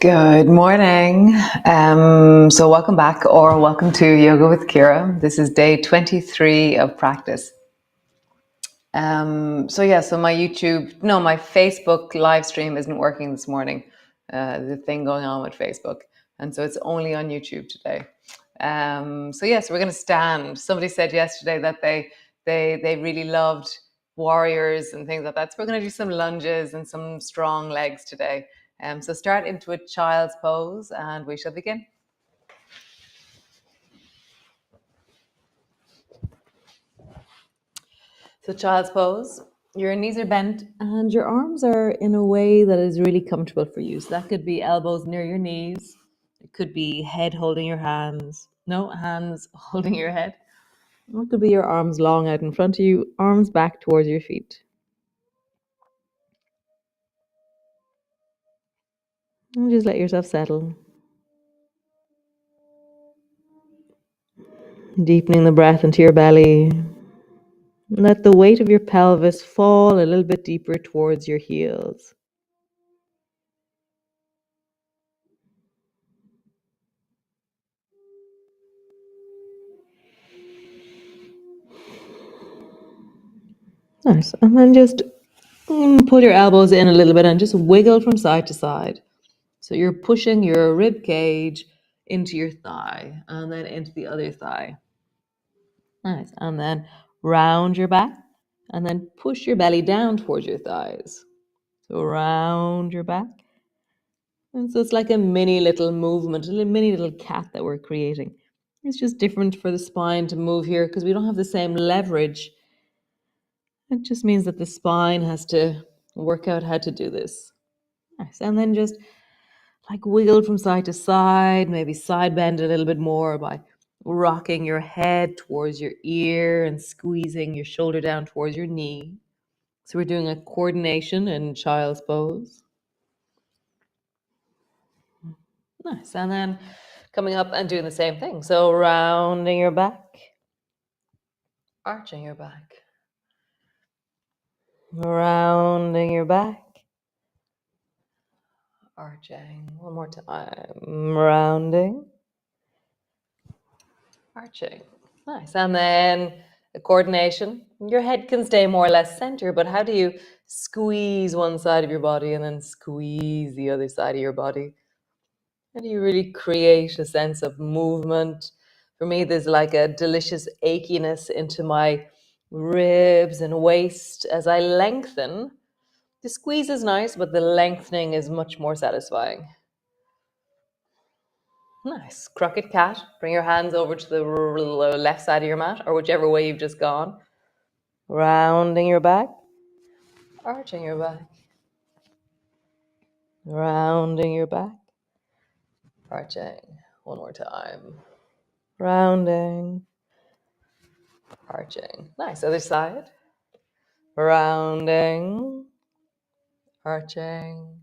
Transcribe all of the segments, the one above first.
Good morning. So welcome back or welcome to Yoga with Ciara. This is day 23 of practice. So my Facebook live stream isn't working this morning. The thing going on with Facebook. And so it's only on YouTube today. So we're going to stand. Somebody said yesterday that they really loved warriors and things like that. So we're going to do some lunges and some strong legs today. So start into a child's pose and we shall begin. So child's pose, your knees are bent and your arms are in a way that is really comfortable for you. So that could be elbows near your knees. It could be head holding your hands. No, hands holding your head. Or it could be your arms long out in front of you, arms back towards your feet. And just let yourself settle. Deepening the breath into your belly. Let the weight of your pelvis fall a little bit deeper towards your heels. Nice. And then just pull your elbows in a little bit and just wiggle from side to side. So you're pushing your rib cage into your thigh and then into the other thigh. Nice. And then round your back and then push your belly down towards your thighs. So round your back. And so it's like a mini little movement, a mini little cat that we're creating. It's just different for the spine to move here because we don't have the same leverage. It just means that the spine has to work out how to do this. Nice. And then just like wiggle from side to side, maybe side bend a little bit more by rocking your head towards your ear and squeezing your shoulder down towards your knee. So we're doing a coordination in child's pose. Nice. And then coming up and doing the same thing. So rounding your back, arching your back, rounding your back, arching. One more time. Rounding, arching. Nice. And then the coordination. Your head can stay more or less center, but how do you squeeze one side of your body and then squeeze the other side of your body? How do you really create a sense of movement? For me, there's like a delicious achiness into my ribs and waist as I lengthen. The squeeze is nice, but the lengthening is much more satisfying. Nice. Crooked cat. Bring your hands over to the left side of your mat or whichever way you've just gone. Rounding your back. Arching your back. Rounding your back. Arching. One more time. Rounding. Arching. Nice. Other side. Rounding. Arching.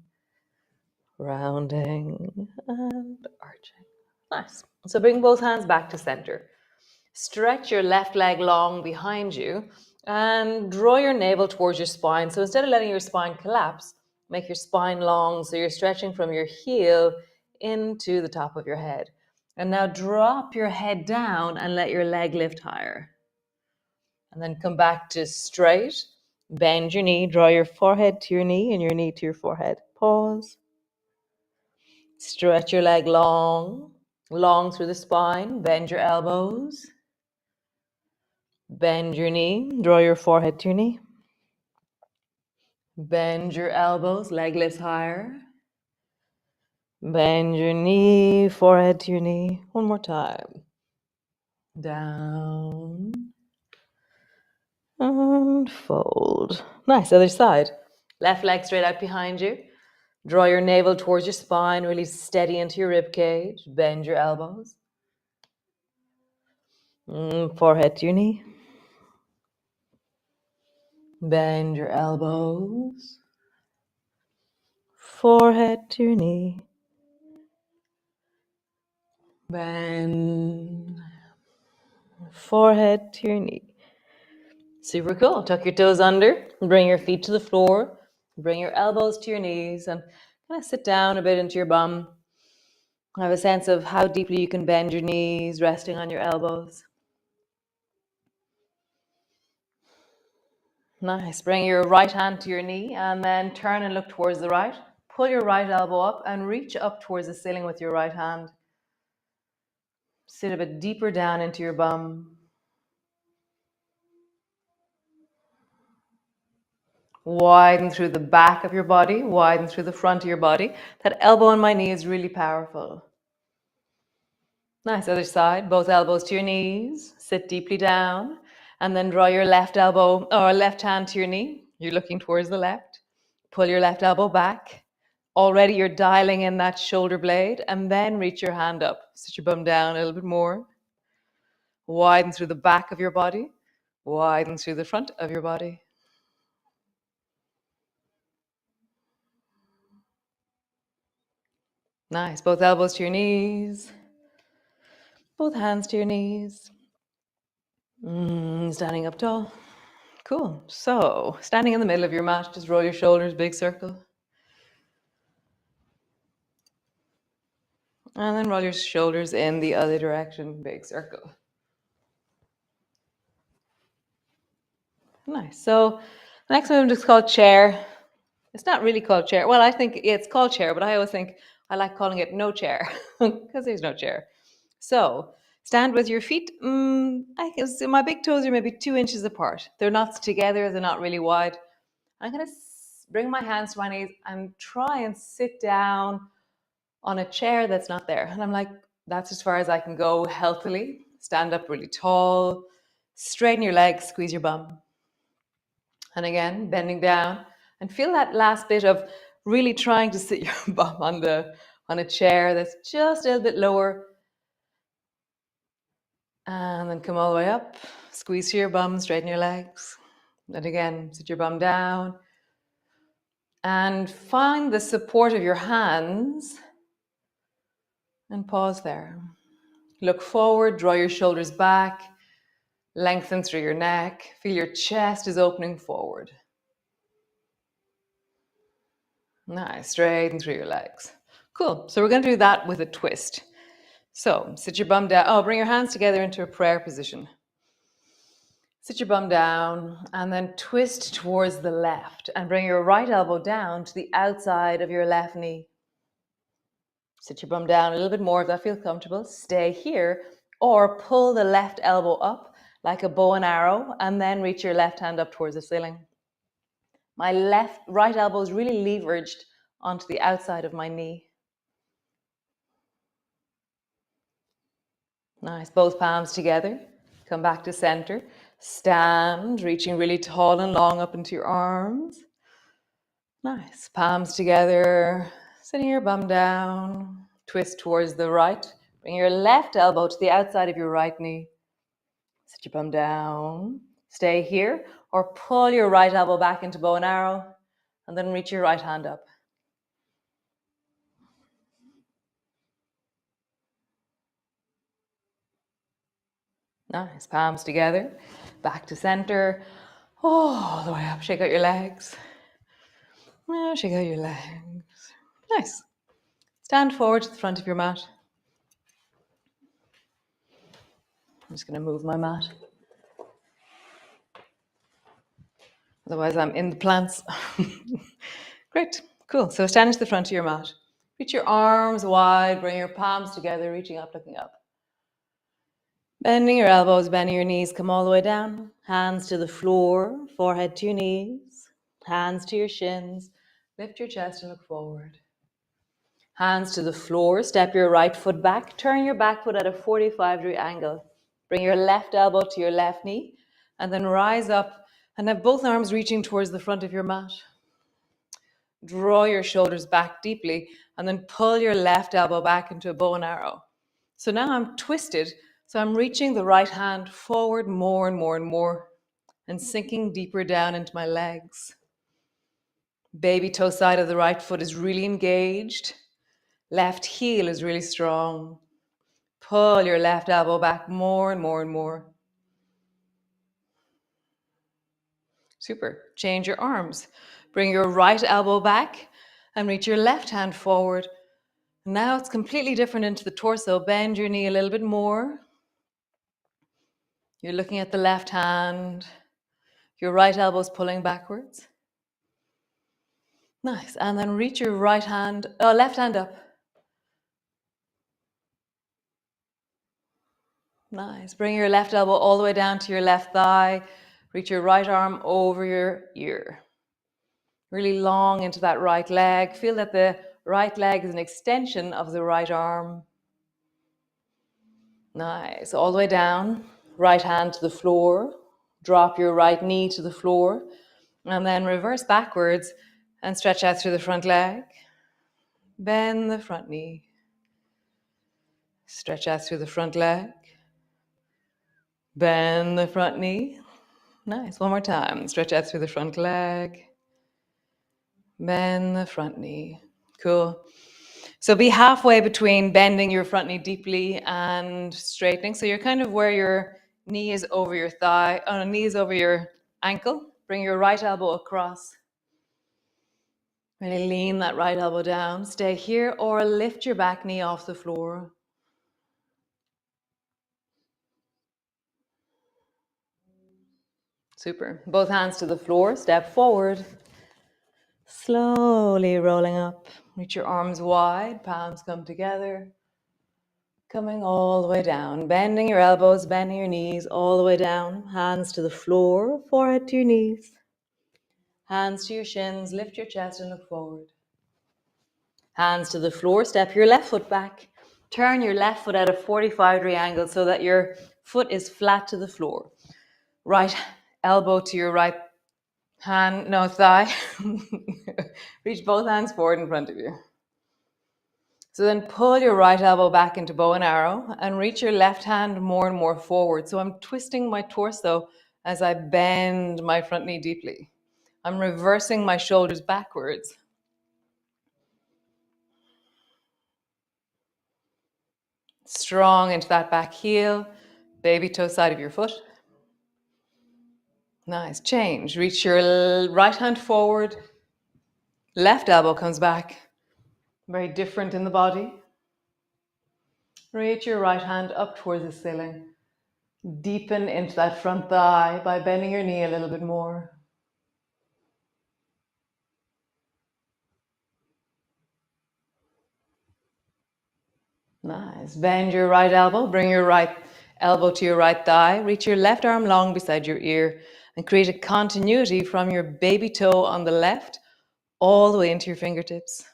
Rounding. And arching. Nice. So bring both hands back to center. Stretch your left leg long behind you and draw your navel towards your spine. So instead of letting your spine collapse, make your spine long so you're stretching from your heel into the top of your head. And now drop your head down and let your leg lift higher. And then come back to straight. Bend your knee, draw your forehead to your knee and your knee to your forehead. Pause. Stretch your leg long through the spine. Bend your elbows. Bend your knee, draw your forehead to your knee. Bend your elbows, leg lifts higher. Bend your knee, forehead to your knee. One more time. Down. And fold. Nice, other side. Left leg straight out behind you. Draw your navel towards your spine, really steady into your rib cage. Bend your elbows. Forehead to your knee. Bend your elbows. Forehead to your knee. Bend. Forehead to your knee. Super cool. Tuck your toes under. Bring your feet to the floor. Bring your elbows to your knees and Sit down a bit into your bum. Have a sense of how deeply you can bend your knees, resting on your elbows. Nice. Bring your right hand to your knee and then turn and look towards the right. Pull your right elbow up and reach up towards the ceiling with your right hand. Sit a bit deeper down into your bum. Widen through the back of your body, widen through the front of your body. That elbow on my knee is really powerful. Nice. Other side, both elbows to your knees. Sit deeply down and then draw your left elbow or left hand to your knee. You're looking towards the left. Pull your left elbow back. Already you're dialing in that shoulder blade and then reach your hand up. Sit your bum down a little bit more. Widen through the back of your body. Widen through the front of your body. Nice. Both elbows to your knees. Both hands to your knees. Standing up tall. Cool. So, standing in the middle of your mat, just roll your shoulders, big circle. And then roll your shoulders in the other direction, big circle. Nice. So, the next movement is called chair. It's not really called chair. Well, I think it's called chair, but I always think I like calling it no chair because there's no chair. So, stand with your feet. I guess my big toes are maybe 2 inches apart. They're not together, they're not really wide. I'm going to bring my hands to my knees and try and sit down on a chair that's not there. And I'm like, that's as far as I can go healthily. Stand up really tall, straighten your legs, squeeze your bum. And again, bending down and feel that last bit of really trying to sit your bum on a chair that's just a little bit lower. And then come all the way up, squeeze to your bum, straighten your legs. And again, sit your bum down. And find the support of your hands and pause there. Look forward, draw your shoulders back, lengthen through your neck. Feel your chest is opening forward. Nice, straighten through your legs. Cool, so we're going to do that with a twist. So sit your bum down. Oh, bring your hands together into a prayer position. Sit your bum down and then twist towards the left and bring your right elbow down to the outside of your left knee. Sit your bum down a little bit more if that feels comfortable. Stay here or pull the left elbow up like a bow and arrow and then reach your left hand up towards the ceiling. My right elbow is really leveraged onto the outside of my knee. Nice, both palms together. Come back to center. Stand, reaching really tall and long up into your arms. Nice, palms together, sitting your bum down. Twist towards the right. Bring your left elbow to the outside of your right knee. Sit your bum down. Stay here or pull your right elbow back into bow and arrow and then reach your right hand up. Nice, palms together, back to center, all the way up. Shake out your legs. Shake out your legs. Nice. Stand forward to the front of your mat. I'm just going to move my mat. Otherwise, I'm in the plants. Great, cool. So stand to the front of your mat. Reach your arms wide, bring your palms together, reaching up, looking up. Bending your elbows, bending your knees, come all the way down. Hands to the floor, forehead to your knees, hands to your shins. Lift your chest and look forward. Hands to the floor, step your right foot back, turn your back foot at a 45-degree angle. Bring your left elbow to your left knee, and then rise up and have both arms reaching towards the front of your mat. Draw your shoulders back deeply, and then pull your left elbow back into a bow and arrow. So now I'm twisted, so I'm reaching the right hand forward more and more and more, and sinking deeper down into my legs. Baby toe side of the right foot is really engaged. Left heel is really strong. Pull your left elbow back more and more and more. Super. Change your arms. Bring your right elbow back And reach your left hand forward. Now it's completely different into the torso. Bend your knee a little bit more. You're looking at the left hand. Your right elbow's pulling backwards. Nice. And then reach your left hand up. Nice. Bring your left elbow all the way down to your left thigh. Reach your right arm over your ear. Really long into that right leg. Feel that the right leg is an extension of the right arm. Nice. All the way down. Right hand to the floor. Drop your right knee to the floor. And then reverse backwards and stretch out through the front leg. Bend the front knee. Stretch out through the front leg. Bend the front knee. Nice. One more time. Stretch out through the front leg. Bend the front knee. Cool. So be halfway between bending your front knee deeply and straightening. So you're kind of where your knee is over your thigh, knee is over your ankle. Bring your right elbow across. Really lean that right elbow down. Stay here or lift your back knee off the floor. Super. Both hands to the floor. Step forward. Slowly rolling up. Reach your arms wide. Palms come together. Coming all the way down. Bending your elbows, bending your knees all the way down. Hands to the floor. Forehead to your knees. Hands to your shins. Lift your chest and look forward. Hands to the floor. Step your left foot back. Turn your left foot at a 45-degree angle so that your foot is flat to the floor. Right elbow to your right thigh. Reach both hands forward in front of you. So then pull your right elbow back into bow and arrow and reach your left hand more and more forward. So I'm twisting my torso as I bend my front knee deeply. I'm reversing my shoulders backwards. Strong into that back heel, baby toe side of your foot. Nice. Change. Reach your right hand forward. Left elbow comes back. Very different in the body. Reach your right hand up towards the ceiling. Deepen into that front thigh by bending your knee a little bit more. Nice. Bend your right elbow. Bring your right elbow to your right thigh. Reach your left arm long beside your ear and create a continuity from your baby toe on the left all the way into your fingertips.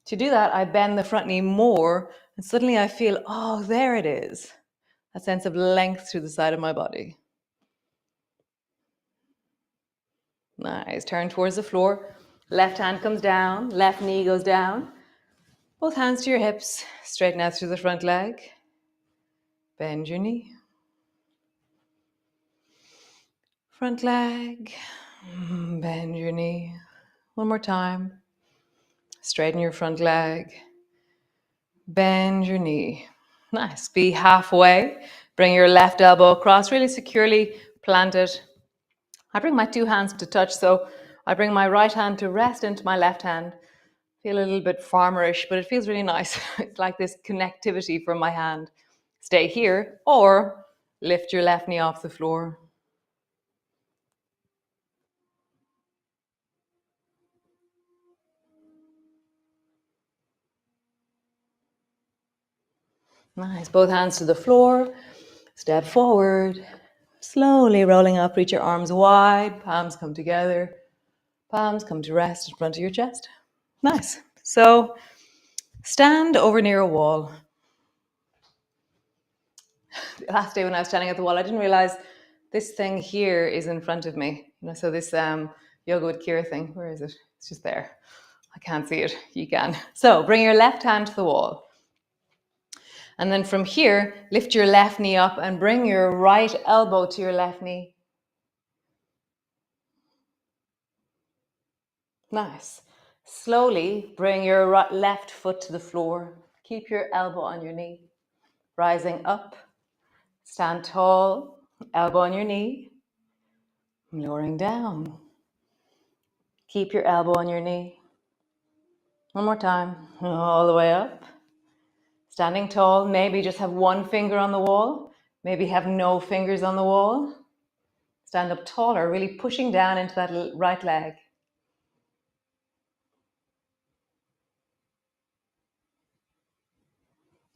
To do that, I bend the front knee more and suddenly I feel, oh, there it is. A sense of length through the side of my body. Nice. Turn towards the floor. Left hand comes down. Left knee goes down. Both hands to your hips. Straighten out through the front leg. Bend your knee. Front leg. Bend your knee. One more time. Straighten your front leg. Bend your knee. Nice. Be halfway. Bring your left elbow across. Really securely plant it. I bring my two hands to touch. So I bring my right hand to rest into my left hand. Feel a little bit farmerish, but it feels really nice. It's like this connectivity from my hand. Stay here or lift your left knee off the floor. Nice. Both hands to the floor. Step forward. Slowly rolling up. Reach your arms wide. Palms come together. Palms come to rest in front of your chest. Nice. So stand over near a wall. Last day when I was standing at the wall, I didn't realize this thing here is in front of me. So this yoga with Ciara thing, where is it? It's just there. I can't see it. You can. So bring your left hand to the wall. And then from here, lift your left knee up and bring your right elbow to your left knee. Nice. Slowly bring your left foot to the floor. Keep your elbow on your knee. Rising up. Stand tall. Elbow on your knee. Lowering down. Keep your elbow on your knee. One more time. All the way up. Standing tall. Maybe just have one finger on the wall. Maybe have no fingers on the wall. Stand up taller, really pushing down into that right leg.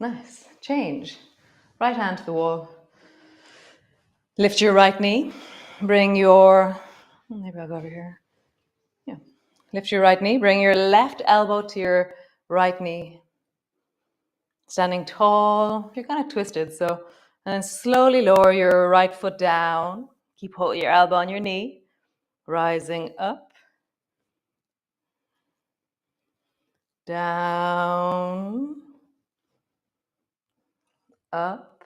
Nice. Change. Right hand to the wall. Lift your right knee. Bring your, maybe I'll go over here. Yeah. Lift your right knee. Bring your left elbow to your right knee. Standing tall. You're kind of twisted, so, and then slowly lower your right foot down. Keep holding your elbow on your knee. Rising up. Down. Up.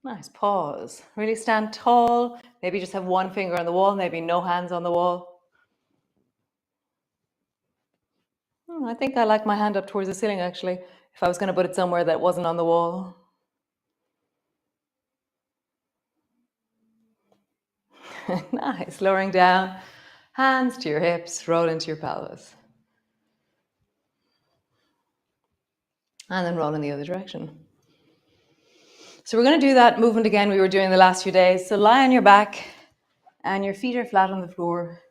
Nice. Pause. Really stand tall. Maybe just have one finger on the wall. Maybe no hands on the wall. I think I like my hand up towards the ceiling, actually, if I was going to put it somewhere that wasn't on the wall. Nice. Lowering down. Hands to your hips. Roll into your pelvis. And then roll in the other direction. So we're going to do that movement again we were doing the last few days. So lie on your back and your feet are flat on the floor.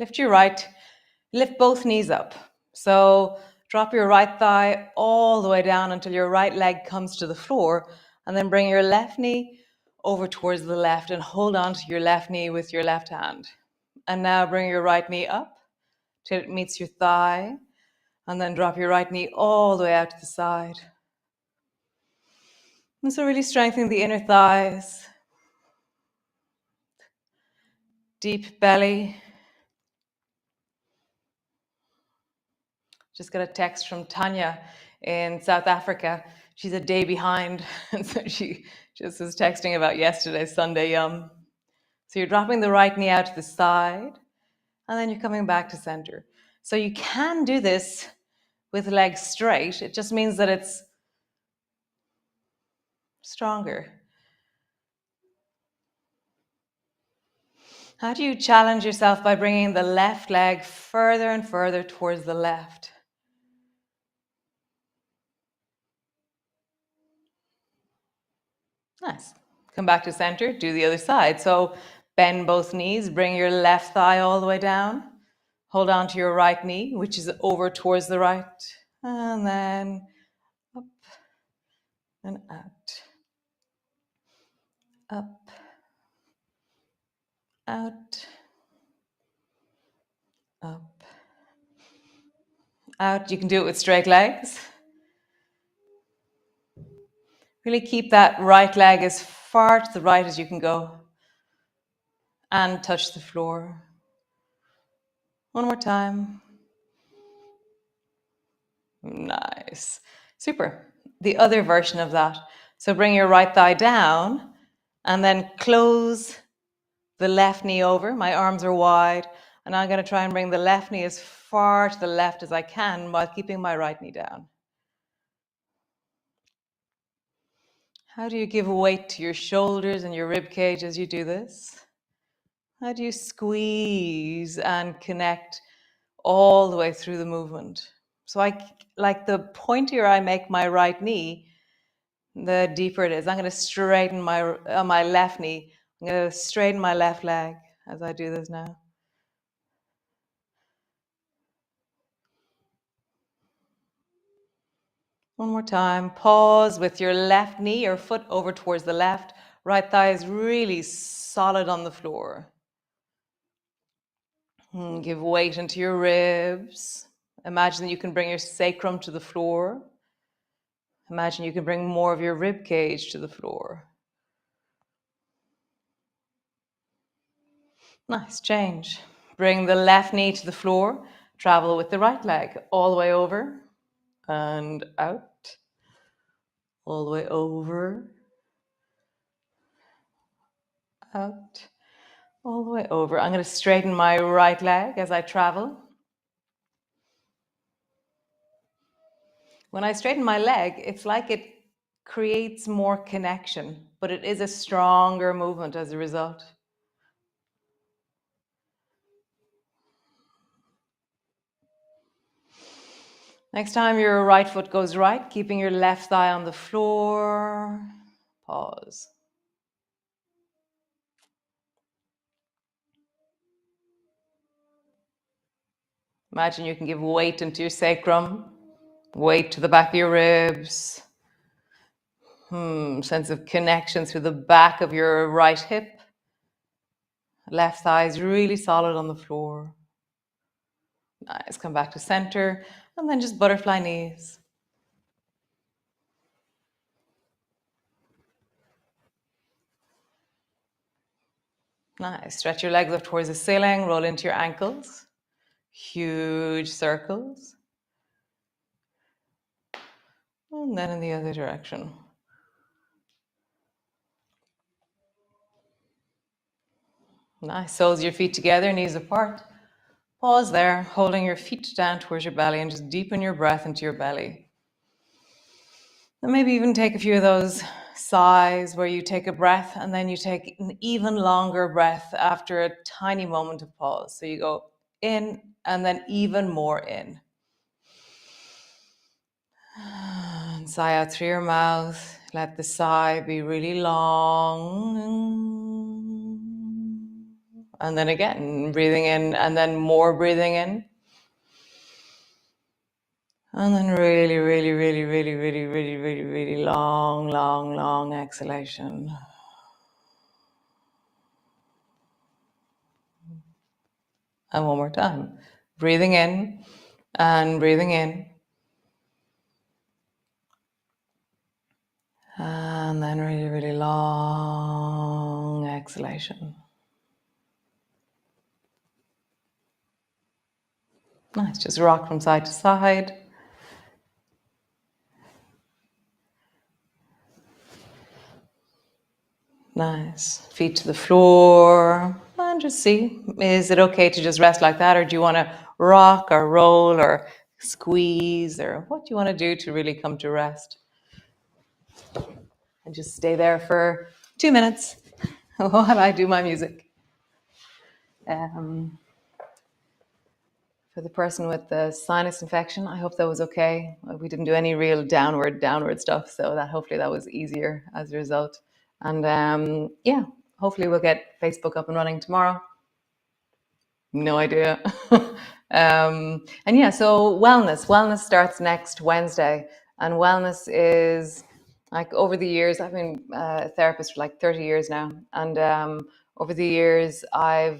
Lift your right. Lift both knees up. So drop your right thigh all the way down until your right leg comes to the floor, and then bring your left knee over towards the left and hold on to your left knee with your left hand. And now bring your right knee up till it meets your thigh, and then drop your right knee all the way out to the side. And so really strengthening the inner thighs, deep belly. Just got a text from Tanya in South Africa. She's a day behind, and so she just was texting about yesterday's Sunday yum. So you're dropping the right knee out to the side, and then you're coming back to center. So you can do this with legs straight. It just means that it's stronger. How do you challenge yourself? By bringing the left leg further and further towards the left. Nice. Come back to center, do the other side. So bend both knees, bring your left thigh all the way down. Hold on to your right knee, which is over towards the right. And then up and out. Up, out, up, out. You can do it with straight legs. Really keep that right leg as far to the right as you can go. And touch the floor. One more time. Nice. Super. The other version of that. So bring your right thigh down and then close the left knee over. My arms are wide. And I'm going to try and bring the left knee as far to the left as I can while keeping my right knee down. How do you give weight to your shoulders and your rib cage as you do this? How do you squeeze and connect all the way through the movement? So like the pointier I make my right knee, the deeper it is. I'm going to straighten my left knee. I'm going to straighten my left leg as I do this now. One more time. Pause with your left knee or foot over towards the left. Right thigh is really solid on the floor. Give weight into your ribs. Imagine that you can bring your sacrum to the floor. Imagine you can bring more of your rib cage to the floor. Nice. Change. Bring the left knee to the floor. Travel with the right leg all the way over and out. All the way over, out, all the way over. I'm going to straighten my right leg as I travel. When I straighten my leg, it's like it creates more connection, but it is a stronger movement as a result. Next time your right foot goes right, keeping your left thigh on the floor. Pause. Imagine you can give weight into your sacrum, weight to the back of your ribs. Sense of connection through the back of your right hip. Left thigh is really solid on the floor. Nice. Come back to center and then just butterfly knees. Nice. Stretch your legs up towards the ceiling. Roll into your ankles. Huge circles. And then in the other direction. Nice. Soles of your feet together, knees apart. Pause there, holding your feet down towards your belly and just deepen your breath into your belly. And maybe even take a few of those sighs where you take a breath and then you take an even longer breath after a tiny moment of pause. So you go in and then even more in. And sigh out through your mouth. Let the sigh be really long. And then again, breathing in and then more breathing in. And then really, really, really, really, really, really, really, really long, long, long exhalation. And one more time. Breathing in and breathing in. And then really, really long exhalation. Nice. Just rock from side to side. Nice. Feet to the floor. And just see, is it okay to just rest like that? Or do you want to rock or roll or squeeze? Or what do you want to do to really come to rest? And just stay there for 2 minutes while I do my music. For the person with the sinus infection, I hope that was okay. We didn't do any real downward stuff, so that hopefully that was easier as a result. And yeah, hopefully we'll get Facebook up and running tomorrow. No idea. And yeah, so wellness starts next Wednesday, and wellness is like over the years. I've been a therapist for like 30 years now, and over the years I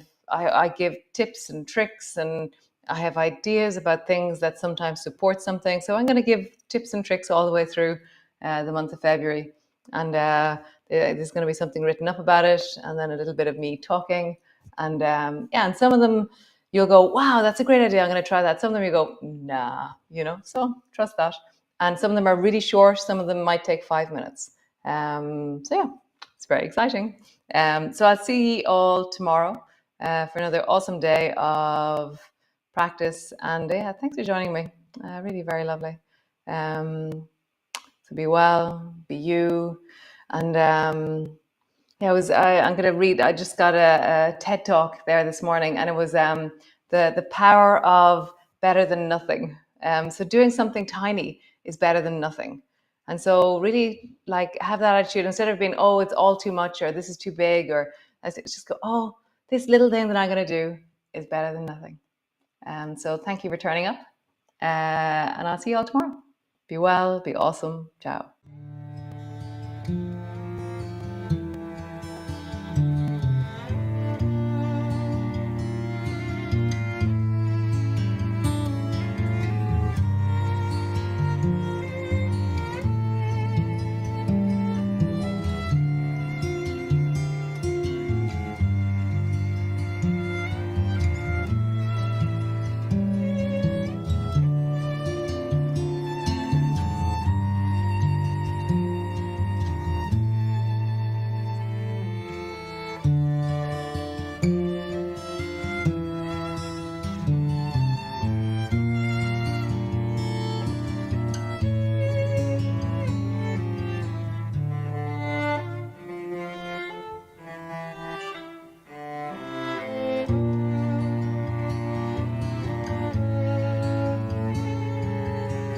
give tips and tricks, and I have ideas about things that sometimes support something. So I'm going to give tips and tricks all the way through the month of February, and there's going to be something written up about it, and then a little bit of me talking. And yeah, and some of them you'll go, wow, that's a great idea. I'm going to try that. Some of them you go, nah, so trust that. And some of them are really short. Some of them might take 5 minutes. So yeah, it's very exciting. So I'll see you all tomorrow for another awesome day of practice. And yeah, thanks for joining me. Really very lovely. So be well, be you. And yeah, I'm going to read. I just got a TED talk there this morning, and it was the power of better than nothing. So doing something tiny is better than nothing, and so really like have that attitude instead of being, oh, it's all too much, or this is too big, or just go, oh, this little thing that I'm going to do is better than nothing. So thank you for turning up, and I'll see you all tomorrow. Be well, be awesome. Ciao.